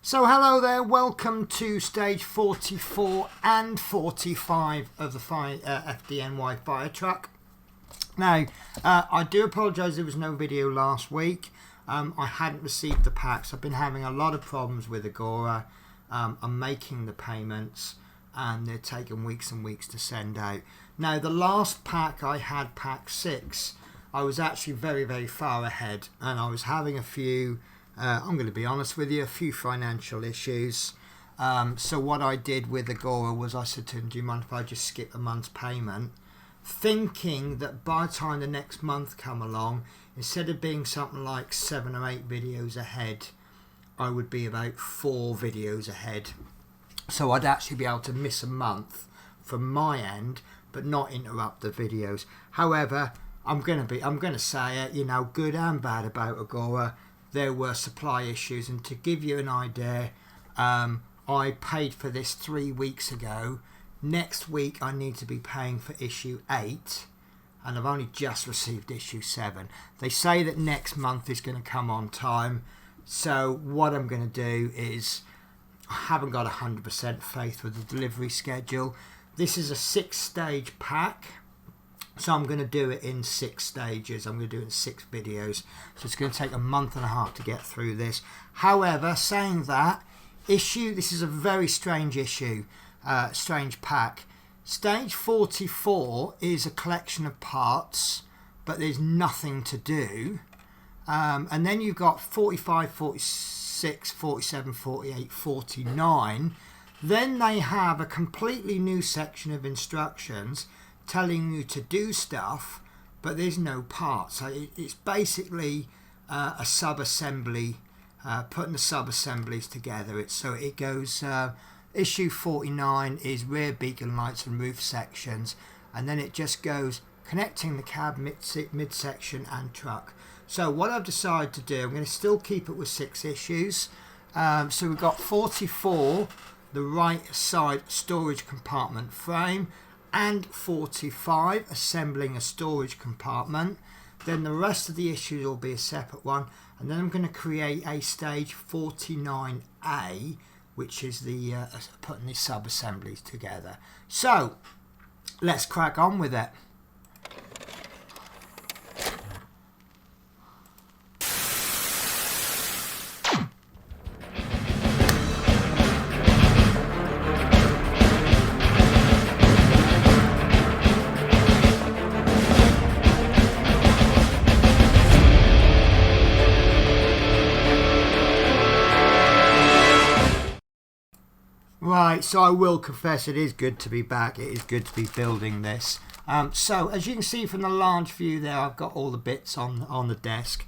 So hello there, welcome to stage 44 and 45 of the FDNY fire truck. Now, I do apologise there was no video last week. I hadn't received the packs. I've been having a lot of problems with Agora. I'm making the payments and they're taking weeks and weeks to send out. Now, the last pack I had, pack 6, I was actually very far ahead and I was having a few... I'm going to be honest with you, a few financial issues. So what I did with Agora was I said to him, do you mind if I just skip a month's payment? Thinking that by the time the next month come along, instead of being something like 7 or 8 videos ahead, I would be about 4 videos ahead. So I'd actually be able to miss a month from my end, but not interrupt the videos. However, I'm going to say it, you know, good and bad about Agora. There were supply issues, and to give you an idea, I paid for this 3 weeks ago. Next week I need to be paying for issue 8 and I've only just received issue 7. They say that next month is going to come on time, so what I'm going to do is, I haven't got 100% faith with the delivery schedule. This is a 6-stage pack. So I'm going to do it in 6 stages. I'm going to do it in 6 videos. So it's going to take a month and a half to get through this. However, saying that, this is a very strange issue, strange pack. Stage 44 is a collection of parts, but there's nothing to do. And then you've got 45, 46, 47, 48, 49. Then they have a completely new section of instructions telling you to do stuff, but there's no parts. So it's basically a sub-assembly, putting the sub-assemblies together. It goes, issue 49 is rear beacon lights and roof sections, and then it just goes connecting the cab, midsection and truck. So what I've decided to do, I'm going to still keep it with 6 issues. So we've got 44, the right side storage compartment frame, and 45, assembling a storage compartment. Then the rest of the issues will be a separate one, and then I'm going to create a stage 49A, which is the putting the sub-assemblies together. So let's crack on with it. Right, so I will confess it is good to be back. It is good to be building this. So as you can see from the large view there, I've got all the bits on the desk.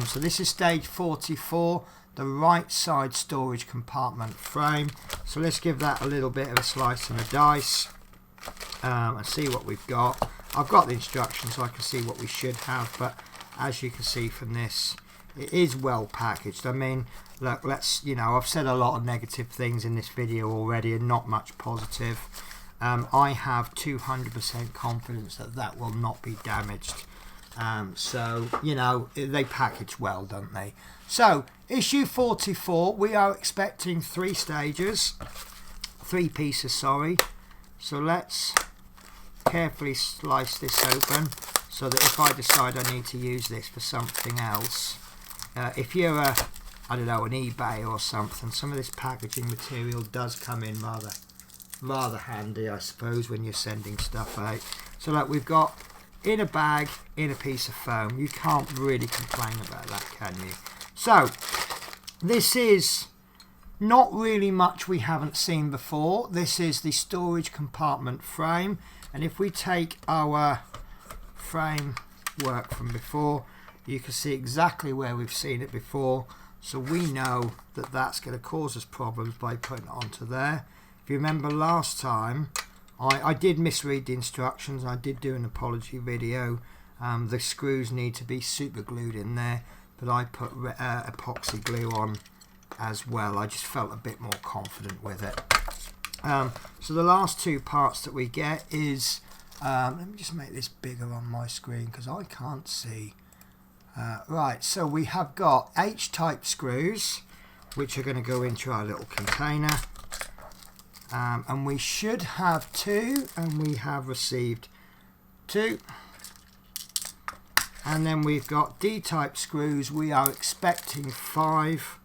So this is stage 44, the right side storage compartment frame. So let's give that a little bit of a slice and a dice and see what we've got. I've got the instructions so I can see what we should have, but as you can see from this, it is well packaged. I mean, look, I've said a lot of negative things in this video already and not much positive. I have 200% confidence that that will not be damaged. So, you know, they package well, don't they? So, issue 44, we are expecting 3 pieces, sorry. So let's carefully slice this open so that if I decide I need to use this for something else, if you're I don't know, an eBay or something, some of this packaging material does come in rather handy, I suppose, when you're sending stuff out. So like we've got in a bag, in a piece of foam. You can't really complain about that, can you? So this is not really much we haven't seen before. This is the storage compartment frame, and if we take our framework from before, you can see exactly where we've seen it before. So we know that that's going to cause us problems by putting it onto there. If you remember last time, I did misread the instructions. I did do an apology video. The screws need to be super glued in there, but I put epoxy glue on as well. I just felt a bit more confident with it. So the last 2 parts that we get is, let me just make this bigger on my screen because I can't see. Right, so we have got H-type screws, which are going to go into our little container. And we should have 2, and we have received 2. And then we've got D-type screws. We are expecting 5,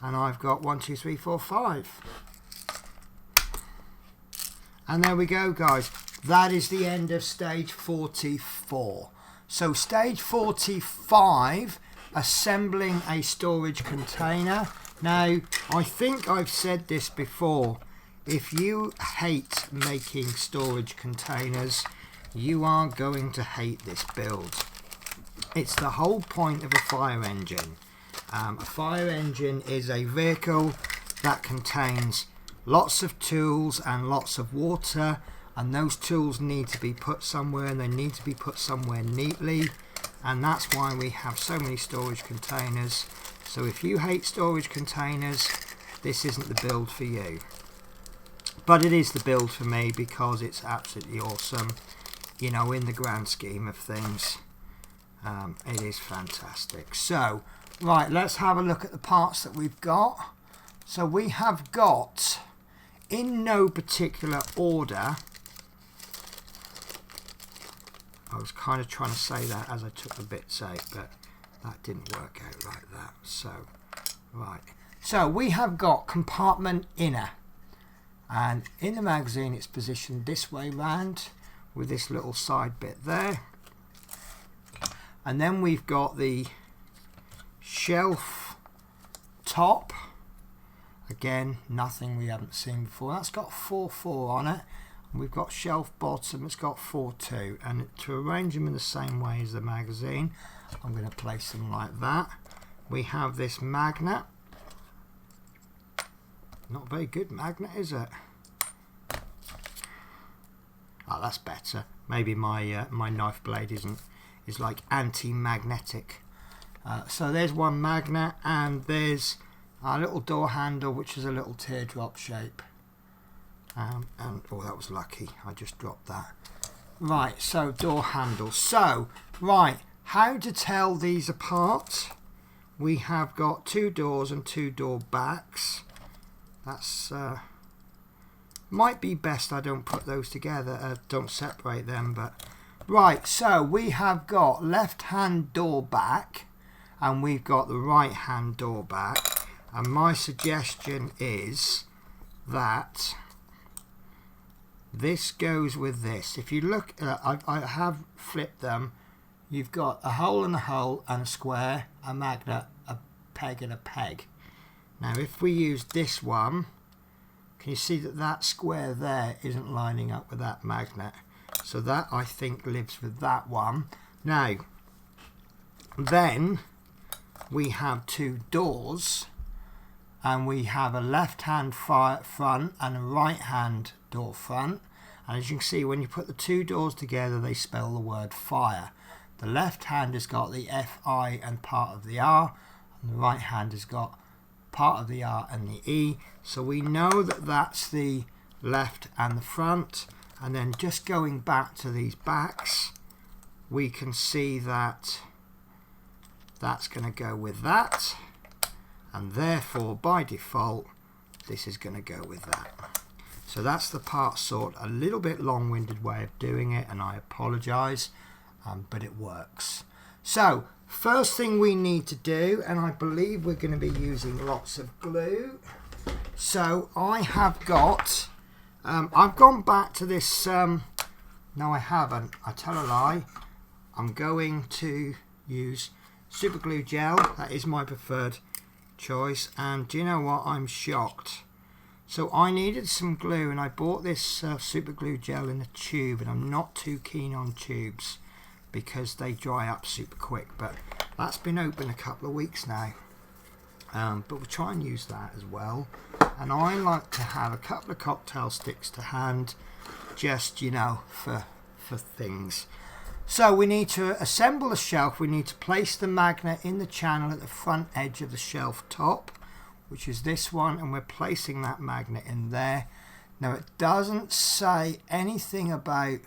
and I've got 1, 2, 3, 4, 5. And there we go, guys. That is the end of stage 44. So stage 45, assembling a storage container. Now, I think I've said this before. If you hate making storage containers, you are going to hate this build. It's the whole point of a fire engine. A fire engine is a vehicle that contains lots of tools and lots of water, and those tools need to be put somewhere, and they need to be put somewhere neatly, and that's why we have so many storage containers. So if you hate storage containers, this isn't the build for you. But it is the build for me because it's absolutely awesome. You know, in the grand scheme of things, it is fantastic. So, right, let's have a look at the parts that we've got. So we have got, in no particular order, I was kind of trying to say that as I took the bits out, but that didn't work out like that. So, right. So we have got compartment inner. And in the magazine it's positioned this way round with this little side bit there. And then we've got the shelf top. Again, nothing we haven't seen before. That's got 4.4 on it. And we've got shelf bottom, it's got 4.2. And to arrange them in the same way as the magazine, I'm going to place them like that. We have this magnet. Not very good magnet, is it? Oh, that's better. Maybe my my knife blade is like anti-magnetic. So there's one magnet, and there's a little door handle which is a little teardrop shape. And oh, that was lucky. I just dropped that. Right, so door handle. So right, how to tell these apart? We have got 2 doors and 2 door backs. That's might be best I don't put those together, don't separate them, but right, so we have got left hand door back and we've got the right hand door back, and my suggestion is that this goes with this. If you look, I have flipped them. You've got a hole and a hole and a square, a magnet, a peg and a peg. Now if we use this one, can you see that that square there isn't lining up with that magnet? So that, I think, lives with that one. Now, then we have 2 doors, and we have a left-hand front and a right-hand door front. And as you can see, when you put the 2 doors together, they spell the word fire. The left hand has got the F-I and part of the R, and the right hand has got part of the R and the E. So we know that that's the left and the front. And then just going back to these backs, we can see that that's going to go with that, and therefore by default this is going to go with that. So that's the part sort. A little bit long-winded way of doing it, and I apologize, but it works. So first thing we need to do, and I believe we're going to be using lots of glue. So I have got, I've gone back to this, no I haven't, I tell a lie. I'm going to use super glue gel. That is my preferred choice, and do you know what, I'm shocked. So I needed some glue, and I bought this super glue gel in a tube, and I'm not too keen on tubes because they dry up super quick, but that's been open a couple of weeks now. But we'll try and use that as well. And I like to have a couple of cocktail sticks to hand, just, you know, for things. So we need to assemble the shelf. We need to place the magnet in the channel at the front edge of the shelf top, which is this one, and we're placing that magnet in there. Now it doesn't say anything about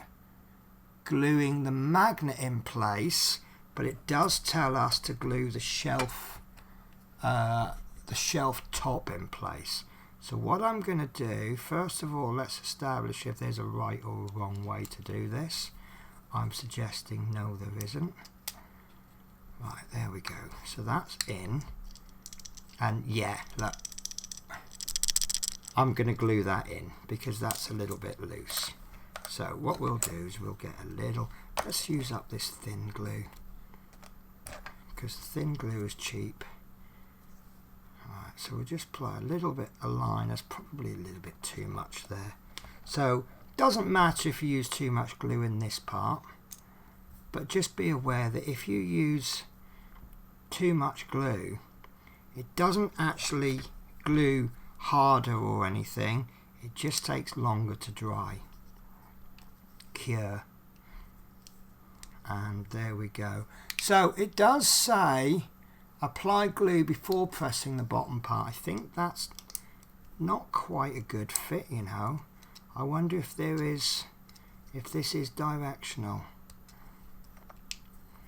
gluing the magnet in place, but it does tell us to glue the shelf the shelf top in place. So what I'm going to do, first of all, let's establish if there's a right or a wrong way to do this. I'm suggesting no, there isn't. Right, there we go. So that's in. And yeah, look, I'm going to glue that in because that's a little bit loose. So what we'll do is we'll get a little, let's use up this thin glue because thin glue is cheap. Right, so we'll just apply a little bit of line. That's probably a little bit too much there. So doesn't matter if you use too much glue in this part, but just be aware that if you use too much glue, it doesn't actually glue harder or anything, it just takes longer to dry, cure. And there we go. So it does say apply glue before pressing the bottom part. I think that's not quite a good fit, you know. I wonder if this is directional.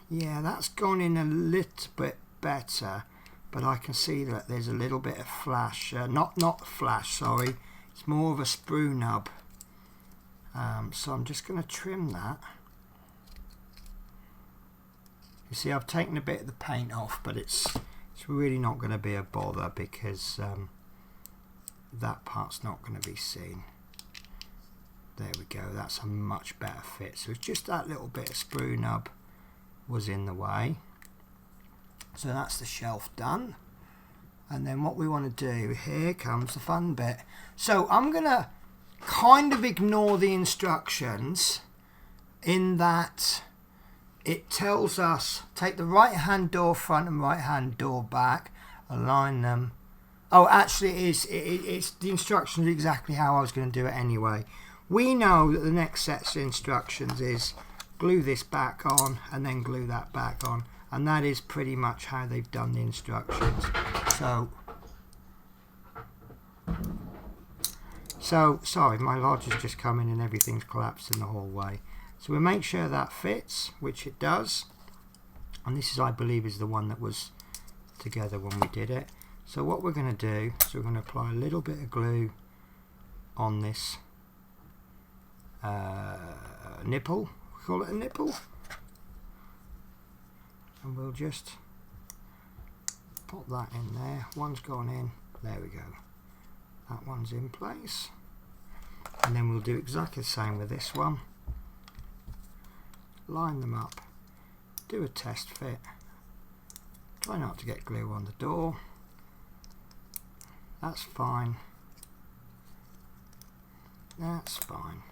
Yeah, that's gone in a little bit better, but I can see that there's a little bit of flash, not flash, sorry, it's more of a sprue nub. So I'm just going to trim that. You see, I've taken a bit of the paint off, but it's really not going to be a bother because that part's not going to be seen. There we go, that's a much better fit. So it's just that little bit of sprue nub was in the way. So that's the shelf done. And then what we want to do, here comes the fun bit. So I'm going to kind of ignore the instructions in that it tells us take the right hand door front and right hand door back, align them. Oh, actually it's the instructions exactly how I was going to do it anyway. We know that the next set of instructions is glue this back on and then glue that back on, and that is pretty much how they've done the instructions. So sorry, my lodge has just come in and everything's collapsed in the hallway. So we make sure that fits, which it does, and this is, I believe, is the one that was together when we did it. So what we're going to do is we're going to apply a little bit of glue on this nipple. We call it a nipple, and we'll just pop that in there. One's gone in, there we go, that one's in place. And then we'll do exactly the same with this one. Line them up, do a test fit, try not to get glue on the door, that's fine, that's fine.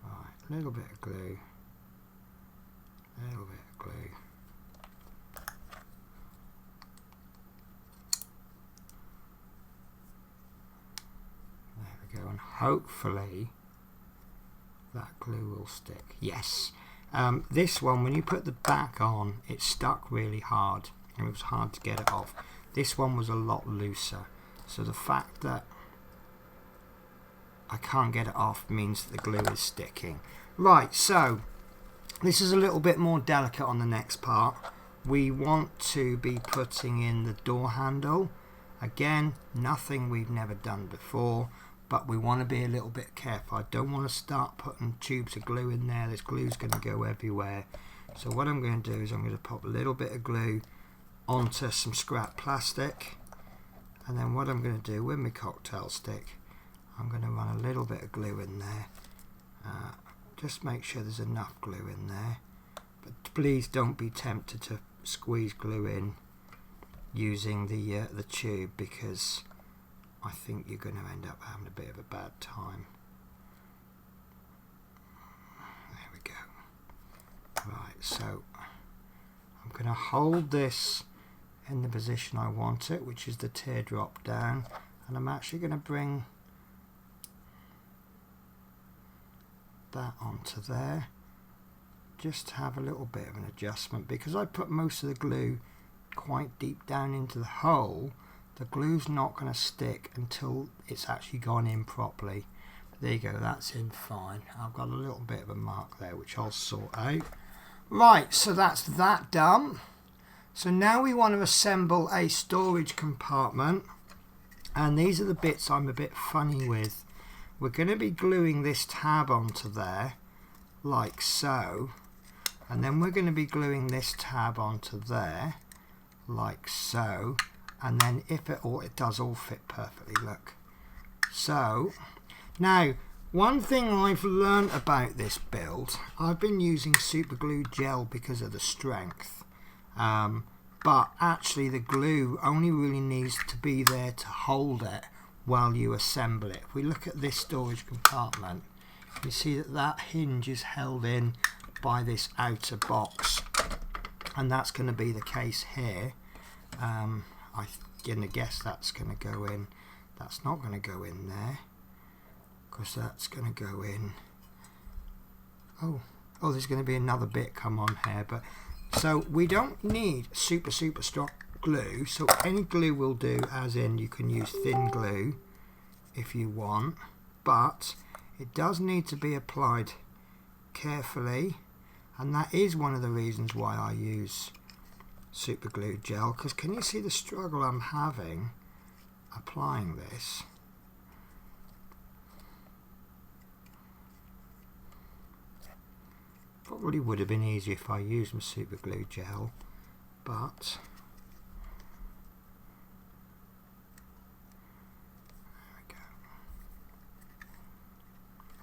Right, a little bit of glue, a little bit of glue. There we go, and hopefully that glue will stick. Yes. This one, when you put the back on, it stuck really hard and it was hard to get it off. This one was a lot looser, so the fact that I can't get it off means that the glue is sticking. Right, so this is a little bit more delicate on the next part. We want to be putting in the door handle. Again, nothing we've never done before, but we want to be a little bit careful. I don't want to start putting tubes of glue in there. This glue's going to go everywhere. So what I'm going to do is I'm going to pop a little bit of glue onto some scrap plastic, and then what I'm going to do with my cocktail stick, I'm going to run a little bit of glue in there. Just make sure there's enough glue in there, but please don't be tempted to squeeze glue in using the tube, because I think you're going to end up having a bit of a bad time. There we go. Right, so I'm going to hold this in the position I want it, which is the teardrop down, and I'm actually going to bring that onto there. Just have a little bit of an adjustment, because I put most of the glue quite deep down into the hole. The glue's not going to stick until it's actually gone in properly. There you go, that's in fine. I've got a little bit of a mark there which I'll sort out. Right, so that's that done. So now we want to assemble a storage compartment, and these are the bits I'm a bit funny with. We're going to be gluing this tab onto there like so, and then we're going to be gluing this tab onto there like so, and then if it does all fit perfectly, look. So now one thing I've learned about this build, I've been using super glue gel because of the strength, but actually the glue only really needs to be there to hold it while you assemble it. If we look at this storage compartment, you see that that hinge is held in by this outer box, and that's going to be the case here. I'm going to guess that's going to go in. That's not going to go in there, because that's going to go in. Oh, there's going to be another bit come on here, but so we don't need super strong glue, so any glue will do, as in you can use thin glue if you want, but it does need to be applied carefully, and that is one of the reasons why I use super glue gel, because can you see the struggle I'm having applying this? Probably would have been easier if I used my super glue gel, but there we go.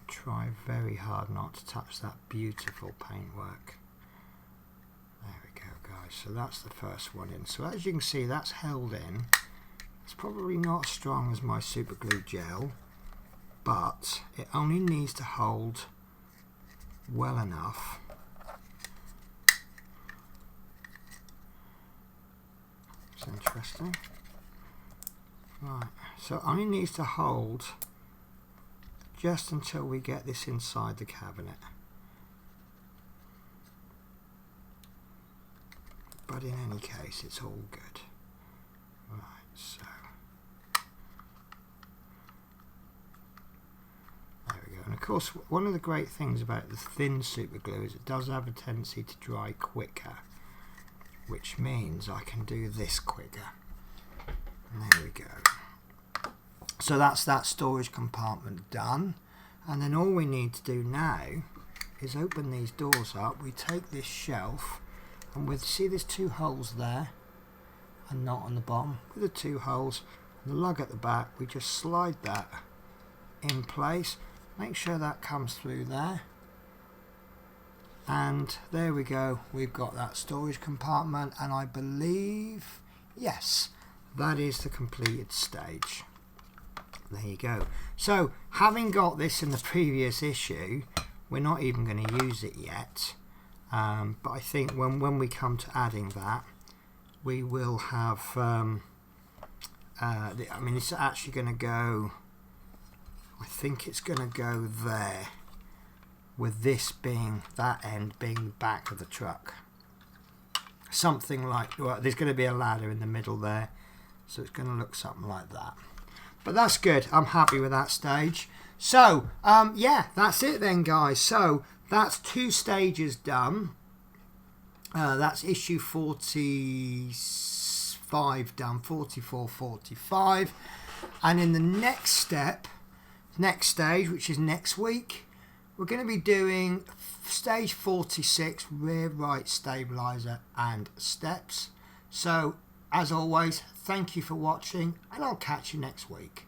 Try very hard not to touch that beautiful paintwork. There we go, guys. So that's the first one in. So as you can see, that's held in. It's probably not as strong as my super glue gel, but it only needs to hold well enough. It's interesting. Right, so it only needs to hold just until we get this inside the cabinet. But in any case, it's all good. Right, so there we go. And of course, one of the great things about the thin super glue is it does have a tendency to dry quicker, which means I can do this quicker. And there we go. So that's that storage compartment done, and then all we need to do now is open these doors up. We take this shelf, and with, see there's two holes there and not on the bottom, with the two holes and the lug at the back, we just slide that in place, make sure that comes through there, and there we go, we've got that storage compartment, and I believe, yes, that is the completed stage. There you go. So having got this in the previous issue, we're not even going to use it yet, but I think when we come to adding that, we will have I mean, it's actually going to go, I think it's going to go there, with this being, that end being the back of the truck. Something like, well, there's going to be a ladder in the middle there, so it's going to look something like that. But that's good. I'm happy with that stage. So, yeah, that's it then, guys. So, that's 2 stages done. That's issue 45 done, 44, 45. And in the next step, next stage, which is next week, we're going to be doing stage 46, rear right stabilizer and steps. So, as always, thank you for watching, and I'll catch you next week.